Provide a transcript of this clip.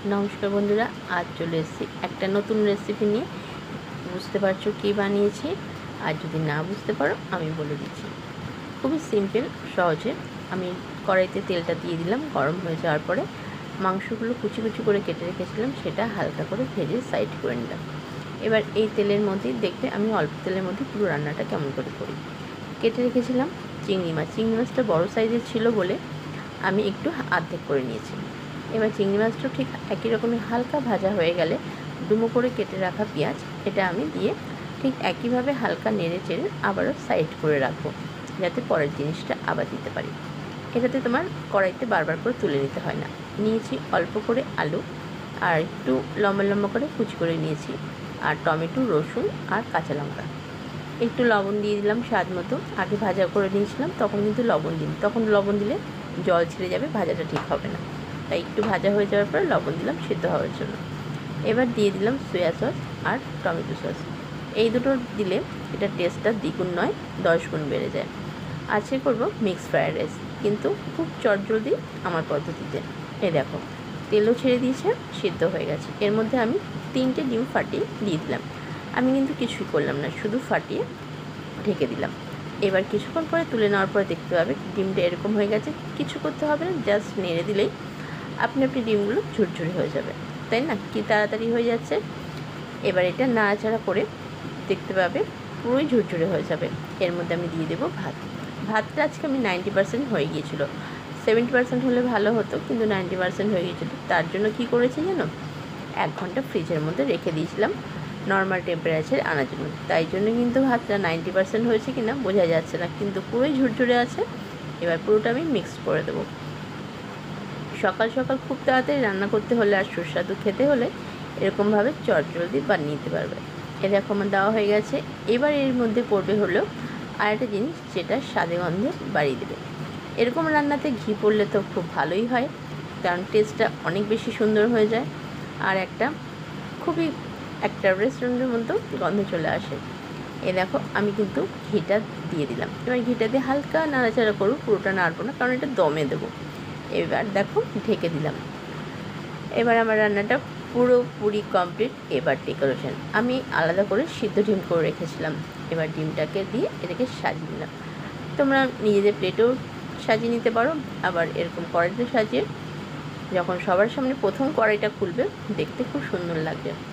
নমস্কার বন্ধুরা, আজ চলে এসেছি একটা নতুন রেসিপি নিয়ে। বুঝতে পারছো কী বানিয়েছি? আর যদি না বুঝতে পারো আমি বলে দিচ্ছি। খুবই সিম্পল, সহজে। আমি কড়াইতে তেলটা দিয়ে দিলাম। গরম হয়ে যাওয়ার পরে মাংসগুলো কুচি কুচি করে কেটে রেখেছিলাম, সেটা হালকা করে ভেজে সাইড করে নিলাম। এবার এই তেলের মধ্যেই দেখবে আমি অল্প তেলের মধ্যে পুরো রান্নাটা কেমন করে করি। কেটে রেখেছিলাম চিংড়ি মাছ। চিংড়ি মাছটা বড়ো সাইজের ছিল বলে আমি একটু অর্ধেক করে নিয়েছি। এবার চিংড়ি মাছটা ঠিক একই রকমই হালকা ভাজা হয়ে গেলে ডুমো করে কেটে রাখা পেঁয়াজ এটা আমি দিয়ে ঠিক একইভাবে হালকা নেড়ে চেড়ে আবারও সাইড করে রাখবো, যাতে পরের জিনিসটা আবার দিতে পারি। এটাতে তোমার কড়াইতে বারবার করে তুলে নিতে হয় না। নিয়েছি অল্প করে আলু, আর একটু লম্বা লম্বা করে কুচি করে নিয়েছি, আর টমেটো, রসুন আর কাঁচা লঙ্কা। একটু লবণ দিয়ে দিলাম স্বাদ মতো। আগে ভাজা করে নিয়েছিলাম, তখন কিন্তু লবণ দিন, তখন লবণ দিলে জল ছেড়ে যাবে, ভাজাটা ঠিক হবে না। তাই একটু ভাজা হয়ে যাওয়ার পর লবণ দিলাম সিদ্ধ হওয়ার জন্য। এবার দিয়ে দিলাম সয়া সস আর টমেটো সস। এই দুটো দিলে এটা টেস্টটা দ্বিগুণ নয় 10 গুণ বেড়ে যায়। আজকে করব মিক্স ফ্রায়েড রাইস, কিন্তু খুব চটজলদি আমার পদ্ধতিতে। এই দেখো, তেলও ছেড়ে দিয়েছে, সিদ্ধ হয়ে গেছে। এর মধ্যে আমি 3টে ডিম ফাটিয়ে দিয়ে দিলাম। আমি কিন্তু কিছুই করলাম না, শুধু ফাটিয়ে ঢেকে দিলাম। এবার কিছুক্ষণ পরে তুলে নেওয়ার পরে দেখতে পাবে ডিমটা এরকম হয়ে গেছে। কিছু করতে হবে না, জাস্ট নেড়ে দিলেই আপনি ডিমগুলো ঝুরঝুরে হয়ে যাবে, তাই না? কি তাড়াতাড়ি হয়ে যাচ্ছে। এবার এটা নাড়াচাড়া করে দেখতে পাবে পুরোই ঝুরঝুরে হয়ে যাবে। এর মধ্যে আমি দিয়ে দেবো ভাত। ভাতটা আজকে আমি 90% হয়ে গিয়েছিলো। 70% হলে ভালো হতো, কিন্তু 90% হয়ে গিয়েছিলো। তার জন্য কি করেছি জানো? 1 ঘন্টা ফ্রিজের মধ্যে রেখে দিয়েছিলাম নর্মাল টেম্পারেচারে আনার জন্য। তাই জন্য কিন্তু ভাতটা 90% হয়েছে কিনা বোঝা যাচ্ছে না, কিন্তু পুরোই ঝুরঝুরে আছে। এবার পুরোটা আমি মিক্স করে দেবো। সকাল সকাল খুব তাড়াতাড়ি রান্না করতে হলে আর সুস্বাদু খেতে হলে এরকমভাবে চটজলদি বানিয়ে নিতে পারবে। এরকম আমার দেওয়া হয়ে গেছে। এবার এর মধ্যে পড়বে হলো আরেকটা জিনিস, যেটা স্বাদে গন্ধে বাড়িয়ে দেবে। এরকম রান্নাতে ঘি পড়লে তো খুব ভালোই হয়, কারণ টেস্টটা অনেক বেশি সুন্দর হয়ে যায়, আর খুবই একটা রেস্টুরেন্টের মতো গন্ধ চলে আসে। এ দেখো, আমি কিন্তু ঘিটা দিয়ে দিলাম। এবার ঘিটা দিয়ে হালকা নাড়াচাড়া করবো, পুরোটা নাড়বো না, কারণ এটা দমে দেবো। এবার দেখো, ঢেকে দিলাম। এবার আমার রান্নাটা পুরোপুরি কমপ্লিট। এবার ডেকোরেশন আমি আলাদা করে সিদ্ধ ডিম করে রেখেছিলাম। এবার ডিমটাকে দিয়ে এটাকে সাজিয়ে নিলাম। তোমরা নিজেদের প্লেটেও সাজিয়ে নিতে পারো, আবার এরকম কড়াইতে সাজিয়ে যখন সবার সামনে প্রথম কড়াইটা খুলবে দেখতে খুব সুন্দর লাগবে।